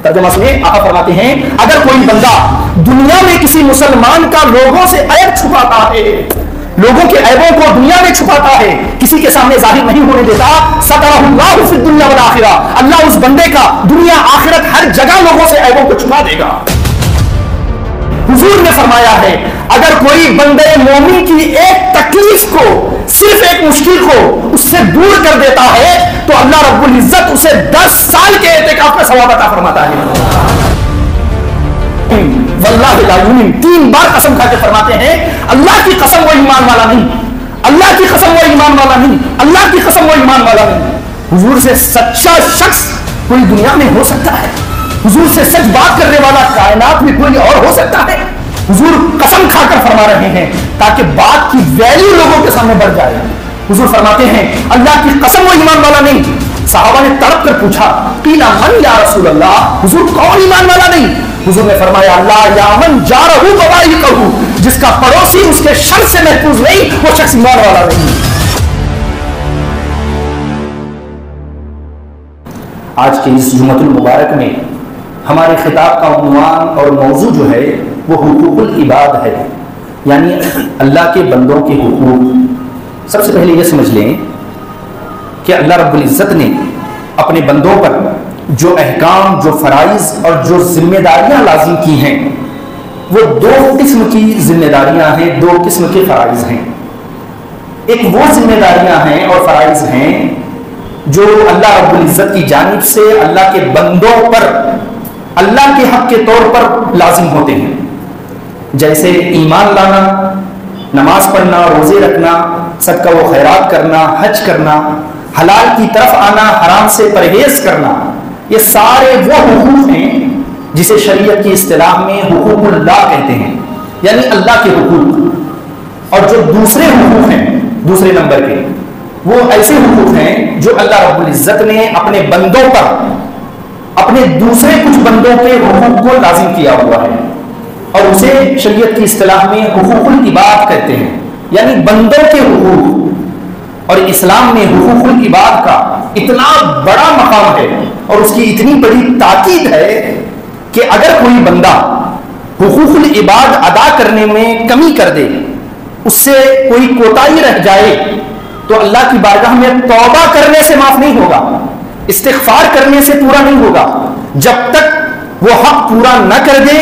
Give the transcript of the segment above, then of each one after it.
ترجمہ سنیں، آقا فرماتے ہیں اگر کوئی بندہ دنیا میں کسی مسلمان کا لوگوں سے عیب چھپاتا ہے، لوگوں کے عیبوں کو دنیا میں چھپاتا ہے، کسی کے سامنے ظاہر نہیں ہونے دیتا، سترہ اللہ فی الدنیا والآخرہ، اللہ اس بندے کا دنیا آخرت ہر جگہ لوگوں سے عیبوں کو چھپا دے گا۔ حضور نے فرمایا ہے اگر کوئی بندے مومن کی ایک تکلیف کو، صرف ایک مشکل کو اس سے دور کر دیتا ہے تو اللہ رب العزت اسے 10 سال کے اعتکاف کا ثواب عطا فرماتا ہے۔ واللہ لا یؤمن، 3 بار قسم کھا کے فرماتے ہیں اللہ کی قسم وہ ایمان والا نہیں، اللہ کی قسم وہ ایمان والا نہیں، اللہ کی قسم وہ ایمان والا نہیں۔ حضور سے سچا شخص کوئی دنیا میں ہو سکتا ہے؟ حضور سے سچ بات کرنے والا کائنات میں کوئی اور ہو سکتا ہے؟ حضور قسم کھا کر فرما رہے ہیں تاکہ بات کی ویلیو لوگوں کے سامنے بڑھ جائے۔ حضور فرماتے ہیں اللہ کی قسم وہ ایمان والا نہیں۔ صحابہ نے تڑپ کر پوچھا قیل من یا رسول اللہ، حضور کون ایمان والا نہیں؟ حضور نے فرمایا اللہ یا من جارہ بوائقہ، جس کا پڑوسی اس کے شر سے محفوظ نہیں وہ شخص ایمان والا نہیں۔ آج کے اس جمعۃ المبارک میں ہمارے خطاب کا عنوان اور موضوع جو ہے وہ حقوق العباد ہے، یعنی اللہ کے بندوں کے حقوق۔ سب سے پہلے یہ سمجھ لیں کہ اللہ رب العزت نے اپنے بندوں پر جو احکام، جو فرائض اور جو ذمہ داریاں لازم کی ہیں وہ 2 قسم کی ذمہ داریاں ہیں، 2 قسم کے فرائض ہیں۔ ایک وہ ذمہ داریاں ہیں اور فرائض ہیں جو اللہ رب العزت کی جانب سے اللہ کے بندوں پر اللہ کے حق کے طور پر لازم ہوتے ہیں، جیسے ایمان لانا، نماز پڑھنا، روزے رکھنا، صدقہ و خیرات کرنا، حج کرنا، حلال کی طرف آنا، حرام سے پرہیز کرنا۔ یہ سارے وہ حقوق ہیں جسے شریعت کی اصطلاح میں حقوق اللہ کہتے ہیں، یعنی اللہ کے حقوق۔ اور جو دوسرے حقوق ہیں دوسرے نمبر کے، وہ ایسے حقوق ہیں جو اللہ رب العزت نے اپنے بندوں پر اپنے دوسرے کچھ بندوں کے حقوق کو لازم کیا ہوا ہے، اور اسے شریعت کی اصطلاح میں حقوق العباد کہتے ہیں، یعنی بندوں کے حقوق۔ اور اسلام میں حقوق العباد کا اتنا بڑا مقام ہے اور اس کی اتنی بڑی تاکید ہے کہ اگر کوئی بندہ حقوق العباد ادا کرنے میں کمی کر دے، اس سے کوئی کوتاہی رہ جائے تو اللہ کی بارگاہ میں توبہ کرنے سے معاف نہیں ہوگا، استغفار کرنے سے پورا نہیں ہوگا، جب تک وہ حق پورا نہ کر دے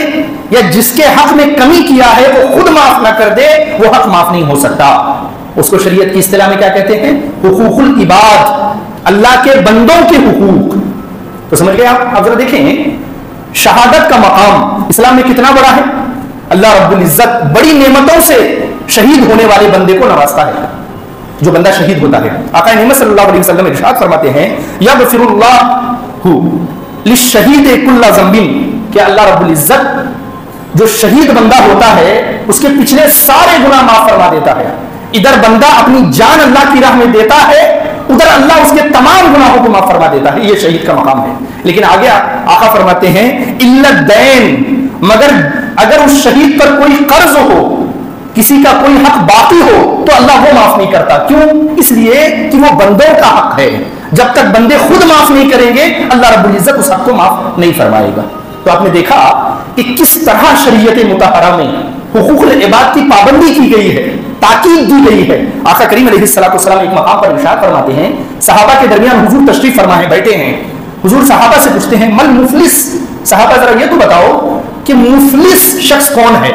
یا جس کے حق میں کمی کیا ہے وہ خود معاف نہ کر دے وہ حق معاف نہیں ہو سکتا۔ اس کو شریعت کی اصطلاح میں کیا کہتے ہیں؟ حقوق العباد، اللہ کے بندوں کے حقوق۔ تو سمجھ گئے آپ؟ اب ذرا دیکھیں شہادت کا مقام اسلام میں کتنا بڑا ہے۔ اللہ رب العزت بڑی نعمتوں سے شہید ہونے والے بندے کو نوازتا ہے، جو بندہ شہید ہوتا ہے۔ آقا نعمت صلی اللہ علیہ وسلم ارشاد فرماتے ہیں یغفر اللہ للشہید کل ذنب، کہ اللہ رب العزت جو شہید بندہ ہوتا ہے اس کے پچھلے سارے گناہ معاف فرما دیتا ہے۔ ادھر بندہ اپنی جان اللہ کی راہ میں دیتا ہے، ادھر اللہ اس کے تمام گناہوں کو معاف فرما دیتا ہے۔ یہ شہید کا مقام ہے۔ لیکن آگے آقا فرماتے ہیں الا الدین، مگر اگر اس شہید پر کوئی قرض ہو، کسی کا کوئی حق باقی ہو تو اللہ وہ معاف نہیں کرتا۔ کیوں؟ اس لیے کہ وہ بندوں کا حق ہے، جب تک بندے خود معاف نہیں کریں گے اللہ رب العزت اس حق کو معاف نہیں فرمائے گا۔ تو آپ نے دیکھا کہ کس طرح شریعت مطہرہ میں حقوق العباد کی پابندی کی گئی ہے، تاکید دی گئی ہے۔ آقا کریم علیہ السلام ایک مقام پر ارشاد فرماتے ہیں، صحابہ کے درمیان حضور تشریف فرما ہے، بیٹھے ہیں، حضور صحابہ سے پوچھتے ہیں من مفلس، صحابہ ذرا یہ تو بتاؤ کہ مفلس شخص کون ہے؟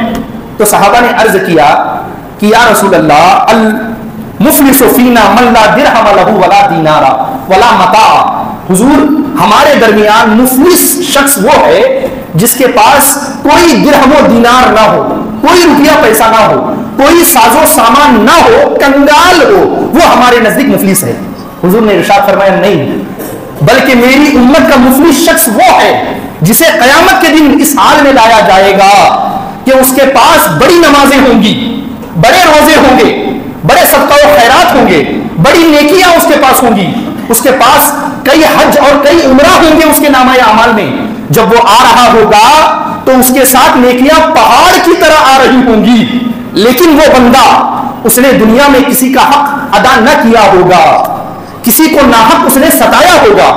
تو صحابہ نے عرض کیا کہ یا رسول اللہ المفلس فینا من لا درہم لہ ولا دینار ولا متاع، حضور ہمارے درمیان مفلس شخص وہ ہے جس کے پاس کوئی درہم و دینار نہ ہو، کوئی روپیہ پیسہ نہ ہو، کوئی ساز و سامان نہ ہو، کنگال ہو، وہ ہمارے نزدیک مفلس ہے۔ حضور نے ارشاد فرمایا نہیں، بلکہ میری امت کا مفلس شخص وہ ہے جسے قیامت کے دن اس حال میں لایا جائے گا کہ اس کے پاس بڑی نمازیں ہوں گی، بڑے روزے ہوں گے، بڑے صدقہ و خیرات ہوں گے، بڑی نیکیاں اس کے پاس ہوں گی، اس کے پاس کئی حج اور کئی عمرہ ہوں گے اس کے نامہ اعمال میں۔ جب وہ آ رہا ہوگا تو اس کے ساتھ نیکیاں پہاڑ کی طرح آ رہی ہوں گی، لیکن وہ بندہ اس نے دنیا میں کسی کا حق ادا نہ کیا ہوگا، کسی کو ناحق اس نے ستایا ہوگا،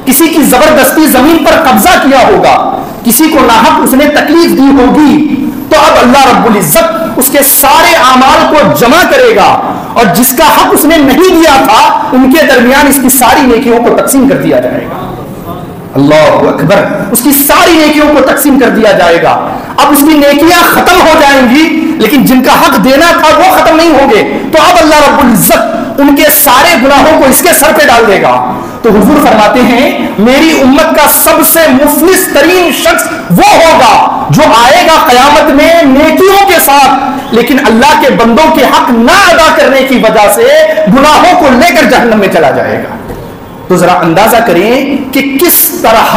کسی کی زبردستی زمین پر قبضہ کیا ہوگا, کسی کو ناحق اس نے تکلیف دی ہوگی, تو اب اللہ رب العزت اس کے سارے اعمال کو جمع کرے گا, اور جس کا حق اس نے نہیں دیا تھا ان کے درمیان اس کی ساری نیکیوں کو تقسیم کر دیا جائے گا. اللہ اکبر, اس کی ساری نیکیوں کو تقسیم کر دیا جائے گا. اب اس کی نیکیاں ختم ہو جائیں گی, لیکن جن کا حق دینا تھا وہ ختم نہیں ہوں گے, تو اب اللہ رب العزت ان کے سارے گناہوں کو اس کے سر پہ ڈال دے گا. تو حضور فرماتے ہیں میری امت کا سب سے مفلس ترین شخص وہ ہوگا جو آئے گا قیامت میں نیکیوں کے ساتھ, لیکن اللہ کے بندوں کے حق نہ ادا کرنے کی وجہ سے گناہوں کو لے کر جہنم میں چلا جائے گا. تو ذرا اندازہ کریں کہ کس طرح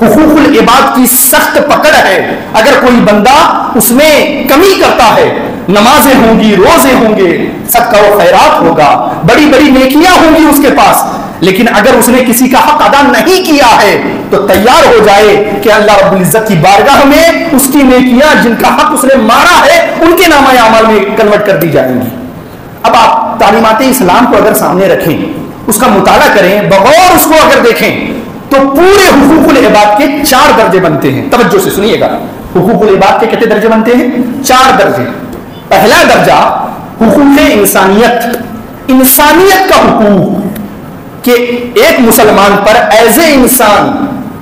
حقوق العباد کی سخت پکڑ ہے. اگر کوئی بندہ اس میں کمی کرتا ہے, نمازیں ہوں گی, روزے ہوں گے, صدقہ و خیرات ہوگا, بڑی بڑی نیکیاں ہوں گی اس کے پاس, لیکن اگر اس نے کسی کا حق ادا نہیں کیا ہے تو تیار ہو جائے کہ اللہ رب العزت کی بارگاہ میں اس کی نیکیاں جن کا حق اس نے مارا ہے ان کے نامہ اعمال میں کنورٹ کر دی جائیں گی. اب آپ تعلیمات اسلام کو اگر سامنے رکھیں, اس کا مطالعہ کریں, بغور اس کو اگر دیکھیں, تو پورے حقوق العباد کے 4 درجے بنتے ہیں. توجہ سے سنیے گا, حقوق العباد کے کتنے درجے بنتے ہیں؟ 4 درجے. پہلا درجہ حقوق انسانیت, انسانیت کا حقوق, کہ ایک مسلمان پر ایز اے انسان,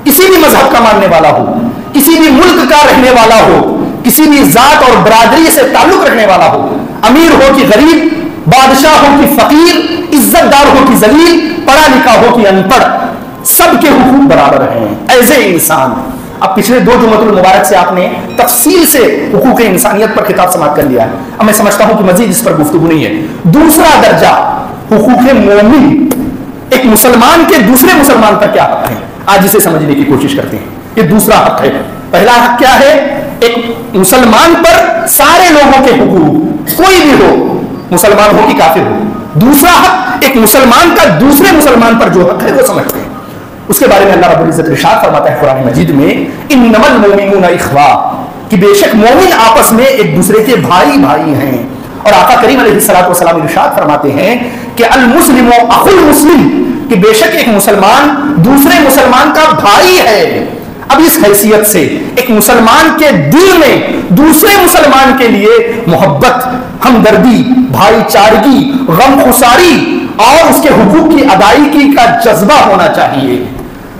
کسی بھی مذہب کا ماننے والا ہو, کسی بھی ملک کا رہنے والا ہو, کسی بھی ذات اور برادری سے تعلق رکھنے والا ہو, امیر ہو کہ غریب, بادشاہ ہو کہ فقیر, عزت دار ہو کہ ذلیل, پڑھا لکھا ہو کہ ان پڑھ, سب کے حقوق برابر ہیں ایز اے انسان. اب پچھلے 2 جمعۃ المبارک سے آپ نے تفصیل سے حقوق انسانیت پر خطاب سماعت کر لیا ہے. اب میں سمجھتا ہوں کہ مزید اس پر گفتگو نہیں ہے. دوسرا درجہ حقوق مومن, ایک مسلمان کے دوسرے مسلمان پر کیا حق ہے, آج اسے سمجھنے کی کوشش کرتے ہیں. یہ دوسرا حق ہے. پہلا حق کیا ہے؟ ایک مسلمان پر سارے لوگوں کے حقوق, کوئی بھی ہو, مسلمان ہو کہ کافر ہو. دوسرا حق ایک مسلمان کا دوسرے مسلمان پر جو حق ہے وہ سمجھتے ہیں. اس کے بارے میں اللہ رب العزت ارشاد فرماتا ہے قرآن مجید میں, انما المؤمنون اخوہ, کہ بے شک مومن آپس میں ایک دوسرے کے بھائی بھائی ہیں. اور آقا کریم علیہ الصلوۃ والسلام ارشاد فرماتے ہیں کہ المسلم اخو المسلم, کہ بے شک ایک مسلمان دوسرے مسلمان کا بھائی ہے. اب اس حیثیت سے ایک مسلمان کے دل میں دوسرے مسلمان کے لیے محبت, ہمدردی, بھائی چارگی, غم خساری اور اس کے حقوق کی ادائیگی کا جذبہ ہونا چاہیے.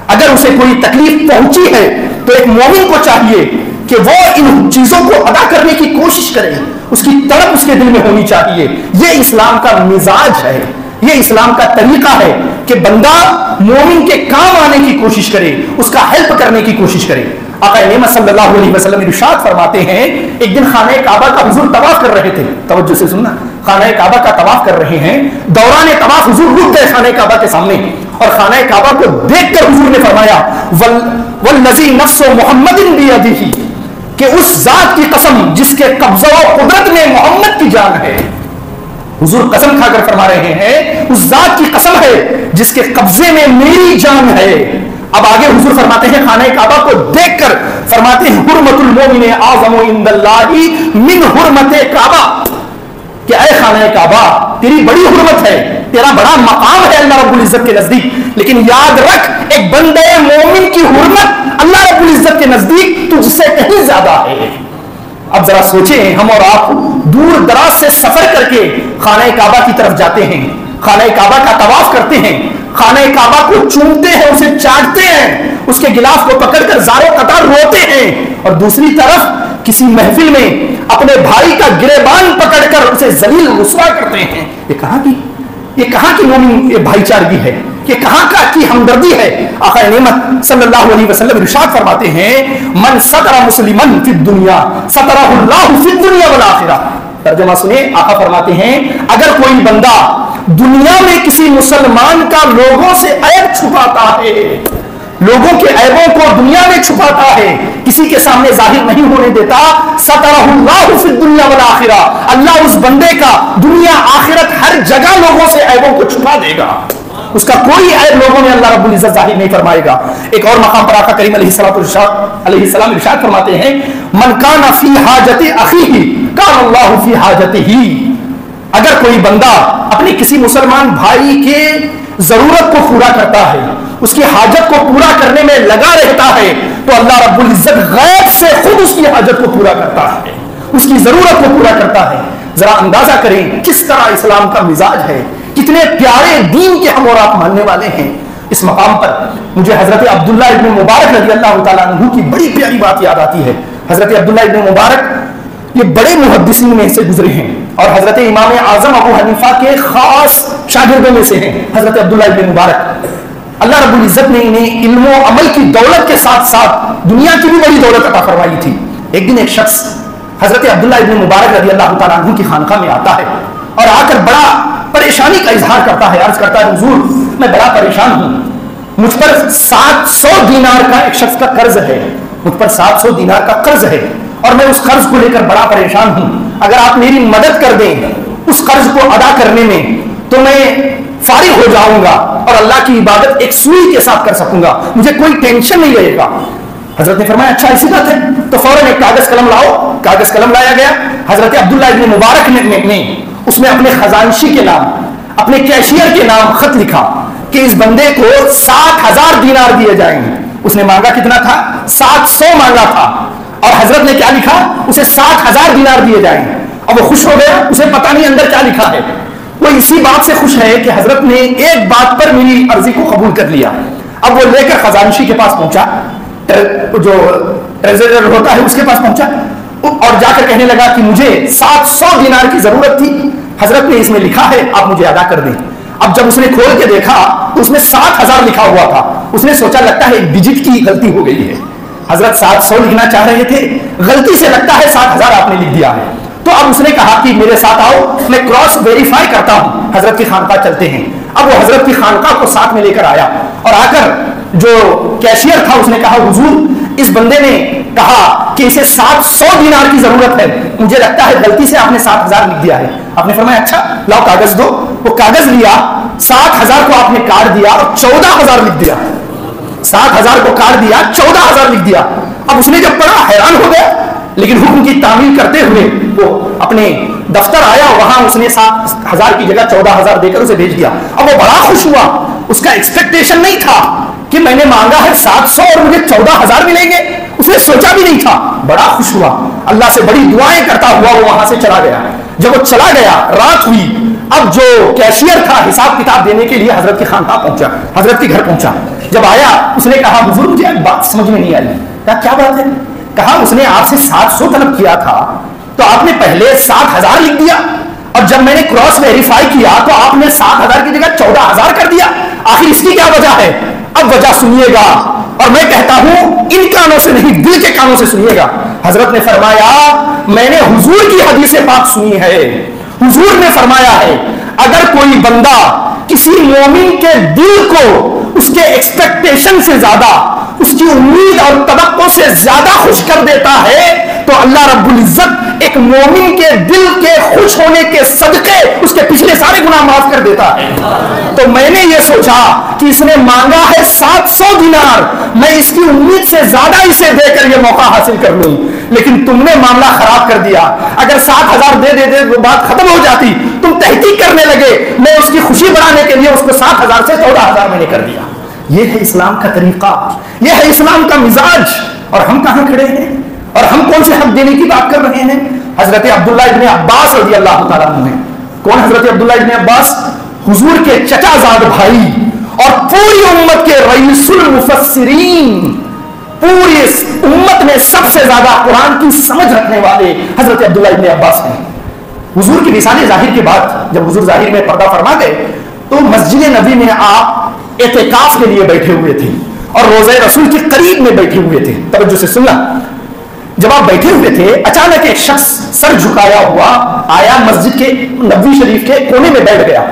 اگر اسے کوئی تکلیف پہنچی ہے تو ایک مومن کو چاہیے کہ وہ ان چیزوں کو ادا کرنے کی کوشش کرے, اس کی طلب اس کے دل میں ہونی چاہیے. یہ اسلام کا مزاج ہے, یہ اسلام کا طریقہ ہے کہ بندہ مومن کے کام آنے کی کوشش کرے, اس کا ہیلپ کرنے کی کوشش کرے. آقا نعمت صلی اللہ علیہ وسلم ارشاد فرماتے ہیں, ایک دن خانہ کعبہ کا حضور طواف کر رہے تھے. توجہ سے سننا, خانہ کعبہ کا طواف کر رہے ہیں, دوران طواف حضور رک گئے خانہ کعبہ کے سامنے, اور خانہ کعبہ کو دیکھ کر حضور نے فرمایا والذی نفس محمد بیدہ, کہ اس ذات کی قسم جس کے قبضہ و قدرت میں محمد کی جان ہے. حضور قسم کھا کر فرما رہے ہیں اس ذات کی قسم ہے جس کے قبضے میں میری جان ہے. اب آگے حضور فرماتے ہیں خانہ کعبہ کو دیکھ کر فرماتے ہیں حرمت المومن اعظم عند اللہ من حرمت کعبہ, کہ اے خانہ کعبہ تیری بڑی حرمت ہے, تیرا بڑا مقام ہے اللہ رب العزت کے نزدیک, لیکن یاد رکھ ایک بندے مومن کی حرمت اللہ رب العزت کے نزدیک تجھ سے کہیں زیادہ ہے. اب ذرا سوچیں, ہم اور آپ دور دراز سے سفر کر کے خانہ کعبہ کی طرف جاتے ہیں, خانہ کعبہ کا طواف کرتے ہیں, خانہ کعبہ کو چومتے ہیں, اسے چاٹتے ہیں, اس کے گلاف کو پکڑ کر زاروں قطار روتے ہیں, اور دوسری طرف کسی محفل میں اپنے بھائی کا گریبان پکڑ کر اسے ذلیل رسوا کرتے ہیں. یہ کہاں کی مومن یہ بھائی چارگی ہے, یہ کہاں کا کی ہمدردی ہے. آقا نعمت صلی اللہ علیہ وسلم ارشاد فرماتے ہیں من ستر مسلمن فی الدنیا سترہ اللہ فی الدنیا والآخرہ. ترجمہ سنیں, آقا فرماتے ہیں اگر کوئی بندہ دنیا میں کسی مسلمان کا لوگوں سے عیب چھپاتا ہے, لوگوں کے عیبوں کو دنیا میں چھپاتا ہے, کسی کے سامنے ظاہر نہیں ہونے دیتا, سترہ اللہ فی الدنیا والآخرہ, اللہ اس بندے کا دنیا آخرت ہر جگہ لوگوں سے عیبوں کو چھپا دے گا, اس کا کوئی عیب لوگوں میں اللہ رب العزت ظاہر نہیں فرمائے گا. ایک اور مقام پر آقا کریم علیہ السلام ارشاد فرماتے ہیں من کان فی حاجت اخیہ کان اللہ فی حاجتہ, اگر کوئی بندہ اپنے کسی مسلمان بھائی کے ضرورت کو پورا کرتا ہے, اس کی حاجت کو پورا کرنے میں لگا رہتا ہے تو اللہ رب العزت غیب سے خود اس کی حاجت کو پورا کرتا ہے، اس کی ضرورت کو پورا کرتا ہے۔ ذرا اندازہ کریں کس طرح اسلام کا مزاج ہے، کتنے پیارے دین کے ہم اور آپ ماننے والے ہیں۔ اس مقام پر مجھے حضرت عبداللہ ابن مبارک رضی اللہ تعالیٰ عنہ کی بڑی پیاری بات یاد آتی ہے۔ حضرت عبداللہ ابن مبارک یہ بڑے محدثین میں سے گزرے ہیں اور حضرت امام اعظم ابو حنیفہ کے خاص شاگردوں میں سے ہیں حضرت عبداللہ ابن مبارک۔ اللہ رب العزت نے انہیں علم و عمل کی دولت کے ساتھ ساتھ دنیا کی بھی بڑی دولت عطا فرمائی تھی۔ ایک دن ایک شخص حضرت عبداللہ ابن مبارک رضی اللہ تعالیٰ عنہ کی خانقاہ میں آتا ہے اور آ کر بڑا پریشانی کا اظہار کرتا ہے، عرض کرتا ہے حضور میں بڑا پریشان ہوں، مجھ پر 700 دینار کا ایک شخص کا قرض ہے، مجھ پر 700 دینار کا قرض ہے اور میں اس قرض کو لے کر بڑا پریشان ہوں، اگر آپ میری مدد کر دیں اس قرض کو ادا کرنے میں تو میں فارغ ہو جاؤں گا اور اللہ کی عبادت ایک سوئی کے ساتھ کر سکوں گا، مجھے کوئی ٹینشن نہیں رہے گا۔ حضرت نے فرمایا اچھا ایسی بات ہے تو فوراً ایک کاغذ قلم لاؤ۔ کاغذ قلم لایا گیا، حضرت عبداللہ ابن مبارک نے اس میں اپنے خزانشی کے نام، اپنے کیشیئر کے نام خط لکھا کہ اس بندے کو 60,000 دینار دیے جائیں گے۔ اس نے مانگا کتنا تھا؟ 700 مانگا تھا اور حضرت نے کیا لکھا؟ اسے 60,000 دینار دیے جائیں گے۔ اب وہ خوش ہو گیا، اسے پتہ نہیں اندر کیا لکھا ہے، وہ اسی بات سے خوش ہے کہ حضرت نے ایک بات پر میری عرضی کو قبول کر لیا۔ اب وہ لے کر خزانشی کے پاس پہنچا، جو ٹریزرر ہوتا ہے اس کے پاس پہنچا اور جا کر کہنے لگا کہ مجھے 700 دینار کی ضرورت تھی، حضرت نے اس میں لکھا ہے آپ مجھے ادا کر دیں۔ اب جب اس نے کھول کے دیکھا تو اس میں 60,000 لکھا ہوا تھا، اس نے سوچا لگتا ہے ایک ڈیجٹ کی غلطی ہو گئی ہے، حضرت 700 لکھنا چاہ رہے تھے، غلطی سے لگتا ہے 60,000 آپ نے لکھ دیا ہے۔ تو اب اس نے کہا کہ میرے ساتھ آؤ میں کراس ویریفائی کرتا ہوں، حضرت کی خانقاہ چلتے ہیں۔ اب وہ حضرت کی خانقاہ کو ساتھ میں لے کر آیا اور آ کر جو کیشیئر تھا اس نے کہا حضور اس بندے نے کہا کہ اسے 700 دینار کی ضرورت ہے، مجھے لگتا ہے غلطی سے آپ نے 7,000 لکھ دیا ہے۔ آپ نے فرمایا اچھا لاؤ کاغذ دو۔ وہ کاغذ لیا، 60,000 کو آپ نے کاٹ دیا اور 14,000 لکھ دیا، 60,000 کو کاٹ دیا 14,000 لکھ دیا۔ اب اس نے جب پڑھا حیران ہو گیا، لیکن حکم کی تعمیل کرتے ہوئے وہ اپنے دفتر آیا، وہاں اس نے 7,000 کی جگہ 14,000 دے کر اسے بھیج دیا۔ اب وہ بڑا خوش ہوا، اس کا ایکسپیکٹیشن نہیں تھا کہ میں نے مانگا ہے 700 اور مجھے 14,000 ملیں گے، اس نے سوچا بھی نہیں تھا، بڑا خوش ہوا، اللہ سے بڑی دعائیں کرتا ہوا وہ وہاں سے چلا گیا۔ جب وہ چلا گیا رات ہوئی، اب جو کیشیئر تھا حساب کتاب دینے کے لیے حضرت کی خانقاہ پہنچا، حضرت کے گھر پہنچا، جب آیا اس نے کہا حضور مجھے ایک بات سمجھ میں نہیں آئی۔ کیا بات ہے؟ کہا اس نے آپ سے 700 طلب کیا تھا تو آپ نے پہلے 7,000 لکھ دیا اور جب میں نے کراس ویریفائی کیا تو آپ نے 7,000 کی جگہ 14,000 کر دیا، آخر اس کی کیا وجہ ہے؟ اب وجہ سنیے گا اور میں کہتا ہوں ان کانوں سے نہیں دل کے کانوں سے سنیے گا۔ حضرت نے فرمایا میں نے حضور کی حدیث پاک سنی ہے، حضور نے فرمایا ہے اگر کوئی بندہ کسی مومن کے دل کو اس کے ایکسپیکٹیشن سے زیادہ، اس کی امید اور توقع سے زیادہ خوش کر دیتا ہے تو اللہ رب العزت ایک مومن کے دل کے خوش ہونے کے صدقے اس کے پچھلے سارے گناہ معاف کر دیتا ہے۔ تو میں نے یہ سوچا کہ اس نے مانگا ہے 700 دینار، میں اس کی امید سے زیادہ اسے دے کر یہ موقع حاصل کر لوں، لیکن تم نے معاملہ خراب کر دیا۔ اگر 7,000 دے دے وہ بات ختم ہو جاتی، تم تحقیق کرنے لگے، میں اس کی خوشی بڑھانے کے لیے اس کو 7,000 سے 14,000 میں نے کر دیا۔ یہ ہے اسلام کا طریقہ، یہ ہے اسلام کا مزاج، اور ہم کہاں کھڑے ہیں اور ہم کون سے حق دینے کی بات کر رہے ہیں؟ حضرت عبداللہ ابن عباس رضی اللہ تعالیٰ عنہ ہیں۔ کون حضرت عبداللہ ابن عباس؟ حضور کے چچا زاد بھائی اور پوری امت کے رئیس المفسرین، پوری امت میں سب سے زیادہ قرآن کی سمجھ رکھنے والے حضرت عبداللہ ابن عباس ہیں۔ حضور کی رسالہ ظاہر کے بعد جب حضور ظاہر میں پردہ فرما گئے تو مسجد نبی میں آپ اعتکاف کے لیے بیٹھے ہوئے تھے اور روضہ رسول کے قریب میں بیٹھے ہوئے تھے۔ توجہ سے سننا، جب آپ بیٹھے ہوئے تھے اچانک ایک شخص سر جھکایا ہوا آیا، مسجد کے نبوی شریف کے کونے میں بیٹھ گیا،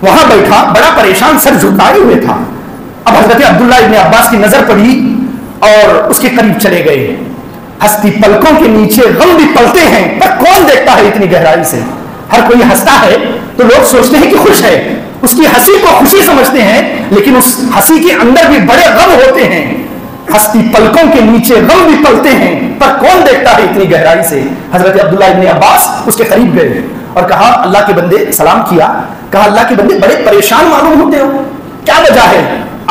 وہاں بیٹھا بڑا پریشان سر جھکائے ہوئے تھا۔ اب حضرت عبداللہ ابن عباس کی نظر پڑی اور اس کے قریب چلے گئے۔ ہستی پلکوں کے نیچے غم بھی پلتے ہیں پر کون دیکھتا ہے اتنی گہرائی سے؟ ہر کوئی ہنستا ہے تو لوگ سوچتے ہیں کہ خوش ہے، اس کی ہنسی کو خوشی سمجھتے ہیں، لیکن اس ہنسی کے اندر بھی بڑے غم ہوتے ہیں۔ ہستی پلکوں کے نیچے غم بھی پلتے ہیں پر کون دیکھتا ہے اتنی گہرائی سے؟ حضرت عبداللہ ابن عباس اس کے قریب گئے اور کہا اللہ کے بندے، سلام کیا، کہا اللہ کے بندے بڑے پریشان معلوم ہوتے ہو، کیا وجہ ہے؟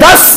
10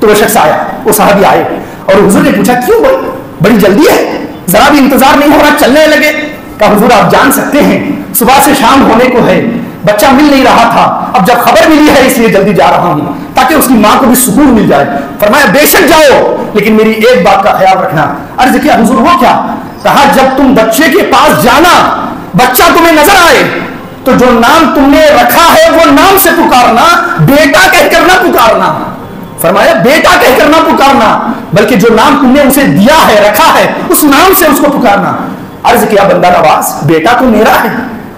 تو وہ شخص آیا, وہ صحابی آئے اور حضور نے پوچھا کیوں بڑی جلدی ہے, ذرا بھی انتظار نہیں ہو رہا, چلنے لگے. کہا حضور آپ جان سکتے ہیں صبح سے شام ہونے کو ہے, بچہ مل نہیں رہا تھا, اب جب خبر ملی ہے اس لیے جلدی جا رہا ہوں تاکہ اس کی ماں کو بھی سکون مل جائے. فرمایا بے شک جاؤ, لیکن میری ایک بات کا خیال رکھنا. عرض کیا حضور وہ کیا؟ کہا جب تم بچے کے پاس جانا, بچہ تمہیں نظر آئے تو جو نام تم نے رکھا ہے وہ نام سے پکارنا, بیٹا کہہ کر نہ پکارنا. فرمایا بیٹا کہہ کر نہ پکارنا, بلکہ جو نام تم نے اسے دیا ہے, رکھا ہے, اس نام سے اس کو پکارنا. عرض کیا بندہ نواز, بیٹا تو میرا ہے,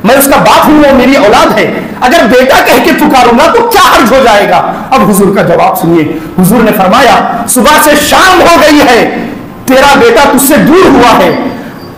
میں اس کا باپ ہوں, وہ میری اولاد ہے, اگر بیٹا کہہ کے پکاروں گا تو کیا حرج ہو جائے گا؟ اب حضور کا جواب سنیے. حضور نے فرمایا صبح سے شام ہو گئی ہے, تیرا بیٹا تجھ سے دور ہوا ہے,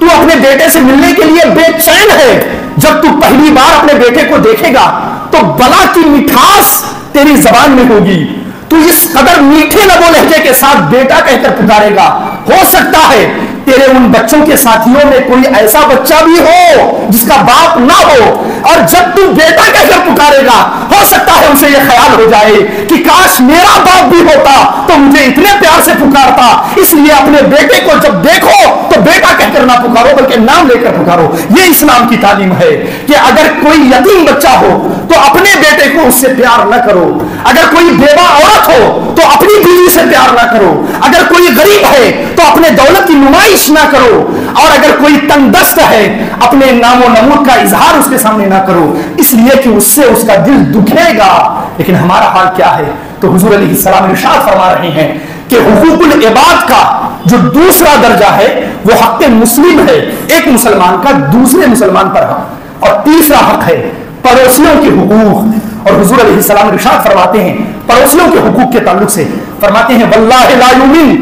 تو اپنے بیٹے سے ملنے کے لیے بے چین ہے. جب تو پہلی بار اپنے بیٹے کو دیکھے گا تو بلا کی مٹھاس تیری زبان میں ہوگی, تو اس قدر میٹھے لب و لہجے کے ساتھ بیٹا کہہ کر پکارے گا. ہو سکتا ہے تیرے ان بچوں کے ساتھیوں میں کوئی ایسا بچہ بھی ہو جس کا باپ نہ ہو, اور جب تو بیٹا کہہ کر پکارے گا ہو سکتا ہے اسے یہ خیال ہو جائے کہ کاش میرا باپ بھی ہوتا تو مجھے اتنے پیار سے پکارتا. اس لیے اپنے بیٹے کو جب دیکھو تو بیٹا کہہ کر نہ پکارو بلکہ نام لے کر پکارو. یہ اسلام کی تعلیم ہے کہ اگر کوئی یتیم بچہ ہو تو اپنے بیٹے کو اس سے پیار نہ کرو, اگر کوئی بیوہ عورت ہو تو اپنی بیوی سے پیار نہ کرو, اگر کوئی غریب ہے تو اپنے دولت کی نمائش نہ کرو, اور اگر کوئی تنگ دست ہے اپنے نام و نمود کا اظہار اس کے سامنے نہ کرو, اس لیے کہ اس سے اس کا دل دکھے گا. لیکن ہمارا حال کیا ہے؟ تو حضور علیہ السلام ارشاد فرما رہے ہیں کہ حقوق العباد کا جو دوسرا درجہ ہے وہ حق مسلم ہے, ایک مسلمان کا دوسرے مسلمان پر حق, اور تیسرا حق ہے پڑوسیوں کے حقوق. اور حضور علیہ السلام ارشاد فرماتے ہیں پڑوسیوں کے حقوق کے تعلق سے, فرماتے ہیں واللہ لا یؤمن,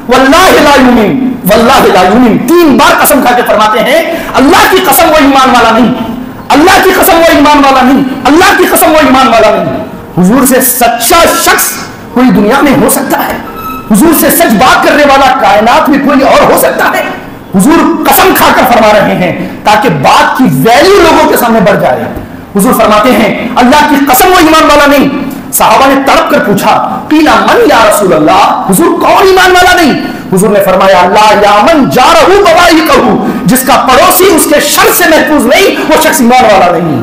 واللہ لا یؤمن, واللہ لا یؤمن, 3 بار قسم کھا کے فرماتے ہیں اللہ کی قسم وہ ایمان والا نہیں, اللہ کی قسم وہ ایمان والا نہیں, اللہ کی قسم وہ ایمان والا نہیں. حضور سے سچا شخص کوئی دنیا میں ہو سکتا ہے؟ حضور سے سچ بات کرنے والا کائنات میں کوئی اور ہو سکتا ہے؟ حضور قسم کھا کر فرما رہے ہیں تاکہ بات کی ویلیو لوگوں کے سامنے بڑھ جائے. حضور فرماتے ہیں اللہ کی قسم وہ ایمان والا نہیں. صحابہ نے تڑپ کر پوچھا قیل من یا رسول اللہ, حضور کون ایمان والا نہیں؟ حضور نے فرمایا لا یامن جارہ بوائقہ, جس کا پڑوسی اس کے شر سے محفوظ نہیں وہ شخص ایمان والا نہیں.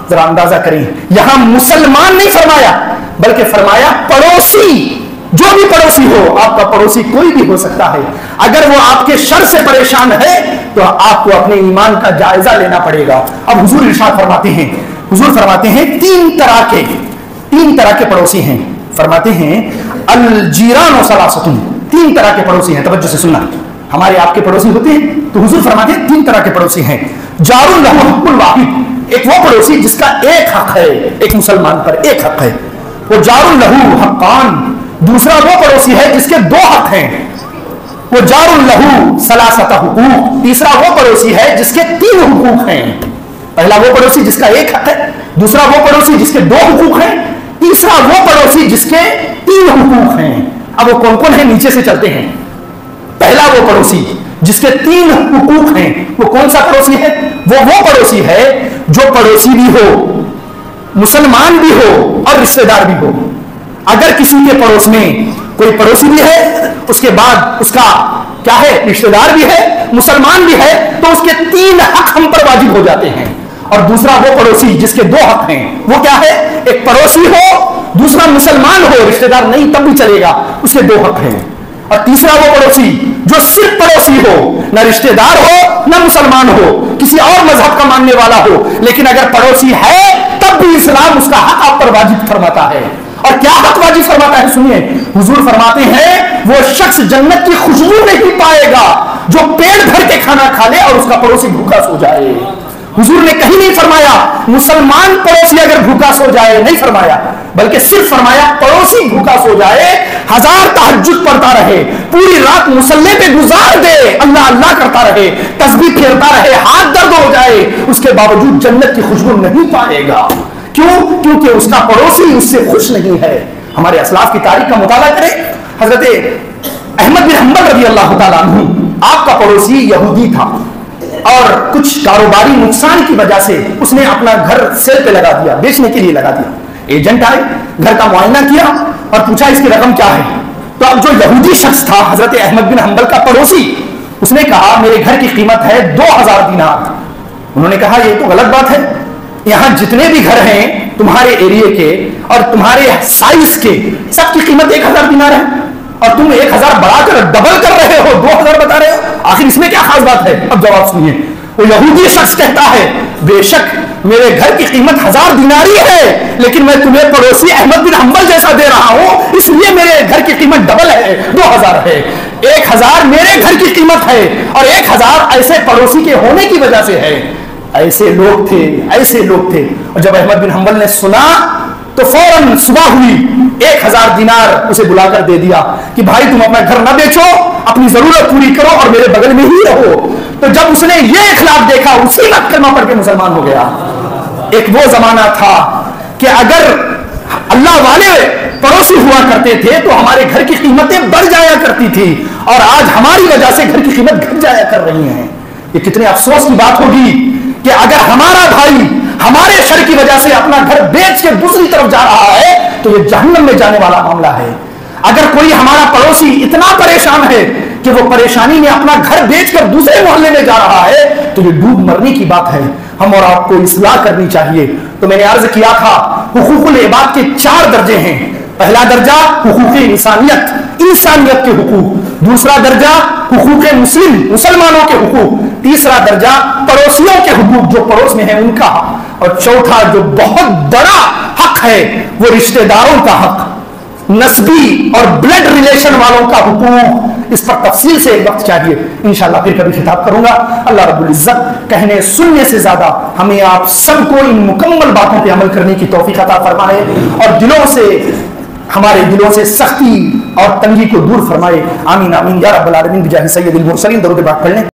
ذرا اندازہ کریں, یہاں مسلمان نہیں فرمایا بلکہ فرمایا پڑوسی. جو بھی پڑوسی ہو, آپ کا پڑوسی کوئی بھی ہو سکتا ہے, اگر وہ آپ کے شر سے پریشان ہے تو آپ کو اپنے ایمان کا جائزہ لینا پڑے گا. اب حضور ارشاد فرماتے ہیں, حضور فرماتے ہیں 3 طرح کے پڑوسی ہیں. فرماتے ہیں الجیران و ثلاثۃ, 3 طرح کے پڑوسی ہیں. توجہ سے سننا, ہمارے آپ کے پڑوسی ہوتے ہیں تو حضور فرماتے ہیں 3 طرح کے پڑوسی ہیں. جار لہ حق الواحد, ایک وہ پڑوسی جس کا ایک حق ہے, ایک مسلمان پر ایک حق ہے. وہ جار لہ حقان, دوسرا وہ پڑوسی ہے جس کے 2 حق ہیں. وہ جار لہ ثلاثۃ حقوق, تیسرا وہ پڑوسی ہے جس کے 3 حقوق ہیں. پہلا وہ پڑوسی جس کا ایک حق ہے, دوسرا وہ پڑوسی جس کے 2 حقوق ہیں, تیسرا وہ پڑوسی جس کے 3 حقوق ہیں. اب وہ کون کون ہیں نیچے سے چلتے ہیں. پہلا وہ پڑوسی جس کے 3 حقوق ہیں, وہ کون سا پڑوسی ہے؟ وہ پڑوسی ہے جو پڑوسی بھی ہو, مسلمان بھی ہو اور رشتہ دار بھی ہو. اگر کسی کے پڑوس میں کوئی پڑوسی بھی ہے, اس کے بعد اس کا کیا ہے, رشتہ دار بھی ہے, مسلمان بھی ہے, تو اس کے 3 حق ہم پر واجب ہو جاتے ہیں. اور دوسرا وہ پڑوسی جس کے 2 حق ہیں, وہ کیا ہے, ایک پڑوسی ہو, دوسرا مسلمان ہو, رشتہ دار نہیں تب بھی چلے گا, اس کے 2 حق ہیں. اور تیسرا وہ پڑوسی جو صرف پڑوسی ہو, نہ رشتہ دار ہو نہ مسلمان ہو, کسی اور مذہب کا ماننے والا ہو, لیکن اگر پڑوسی ہے تب بھی اسلام اس کا حق آپ پر واجب فرماتا ہے. اور کیا حق واجب فرماتا ہے سنیے, حضور فرماتے ہیں وہ شخص جنت کی خوشبو نہیں پائے گا جو پیٹ بھر کے کھانا کھا لے اور اس کا پڑوسی بھوکا سو جائے. حضور نے کہیں نہیں فرمایا مسلمان پڑوسی اگر بھوکا سو جائے, نہیں فرمایا, بلکہ صرف فرمایا پڑوسی بھوکا سو جائے, 1000 تہجد پڑھتا رہے, پوری رات مصلی پہ گزار دے, اللہ اللہ کرتا رہے, تسبیح پھیرتا رہے, ہاتھ درد ہو جائے, اس کے باوجود جنت کی خوشبو نہیں پائے گا. کیوں؟ کیونکہ اس کا پڑوسی اس سے خوش نہیں ہے. ہمارے اسلاف کی تاریخ کا مطالعہ کریں. حضرت احمد بن حنبل رضی اللہ تعالیٰ عنہ, آپ کا پڑوسی یہودی تھا اور کچھ کاروباری نقصان کی وجہ سے اس نے اپنا گھر سیل پہ لگا دیا, بیچنے کے لیے لگا دیا. ایجنٹ آئے, گھر کا معائنہ کیا اور پوچھا اس کی رقم کیا ہے. تو اب جو یہودی شخص تھا حضرت احمد بن حنبل کا پڑوسی، اس نے کہا میرے گھر کی قیمت ہے 2000 دینار۔ انہوں نے کہا یہ تو غلط بات ہے، یہاں جتنے بھی گھر ہیں تمہارے ایریے کے اور تمہارے سائز کے، سب کی قیمت 1000 دینار ہے، اور تم 1000 بڑھا کر ڈبل کر رہے ہو، 2000 بتا رہے ہو، آخر اس میں کیا خاص بات ہے؟ اب جواب سنیے، وہ یہودی شخص کہتا ہے بے شک میرے گھر کی قیمت 1000 دیناری ہے، لیکن میں تمہیں پڑوسی احمد بن حنبل جیسا دے رہا ہوں، اس لیے میرے گھر کی قیمت ڈبل ہے، 2000 ہے۔ 1000 میرے گھر کی قیمت ہے اور 1000 ایسے پڑوسی کے ہونے کی وجہ سے ہے۔ ایسے لوگ تھے، ایسے لوگ تھے۔ اور جب احمد بن حنبل نے سنا تو فوراً صبح ہوئی 1000 دینار اسے بلا کر دے دیا کہ بھائی تم اپنا گھر نہ بیچو، اپنی ضرورت پوری کرو اور میرے بغل میں ہی رہو۔ تو جب اس نے یہ اخلاق دیکھا اسی وقت کلمہ پڑھ کے مسلمان ہو گیا۔ ایک وہ زمانہ تھا کہ اگر اللہ والے پڑوسی ہوا کرتے تھے تو ہمارے گھر کی قیمتیں بڑھ جایا کرتی تھی، اور آج ہماری وجہ سے گھر کی قیمت گھٹ جایا کر رہی ہیں۔ یہ کتنے افسوس کی بات ہوگی کہ اگر ہمارا بھائی ہمارے شر کی وجہ سے اپنا گھر بیچ کے دوسری طرف جا رہا ہے تو یہ جہنم میں جانے والا معاملہ ہے۔ اگر کوئی ہمارا پڑوسی اتنا پریشان ہے کہ وہ پریشانی میں اپنا گھر بیچ کر دوسرے محلے میں جا رہا ہے تو یہ ڈوب مرنے کی بات ہے۔ ہم اور آپ کو اصلاح کرنی چاہیے۔ تو میں نے عرض کیا تھا حقوق العباد کے 4 درجے ہیں۔ پہلا درجہ حقوق انسانیت، انسانیت کے حقوق، دوسرا درجہ حقوق مسلمانوں کے حقوق، تیسرا درجہ پڑوسیوں کے حقوق جو پڑوس میں ہیں ان کا، اور چوتھا جو بہت بڑا حق ہے وہ رشتہ داروں کا حق، نسبی اور بلڈ ریلیشن والوں کا حقوق۔ اس پر تفصیل سے ایک وقت چاہیے، انشاءاللہ پھر کبھی خطاب کروں گا۔ اللہ رب العزت کہنے سننے سے زیادہ ہمیں آپ سب کو ان مکمل باتوں پہ عمل کرنے کی توفیق عطا فرمائے، اور ہمارے دلوں سے سختی اور تنگی کو دور فرمائے۔ آمین آمین یا رب العالمین بجاہ سید المرسلین۔ درود پاک پڑھ لیں۔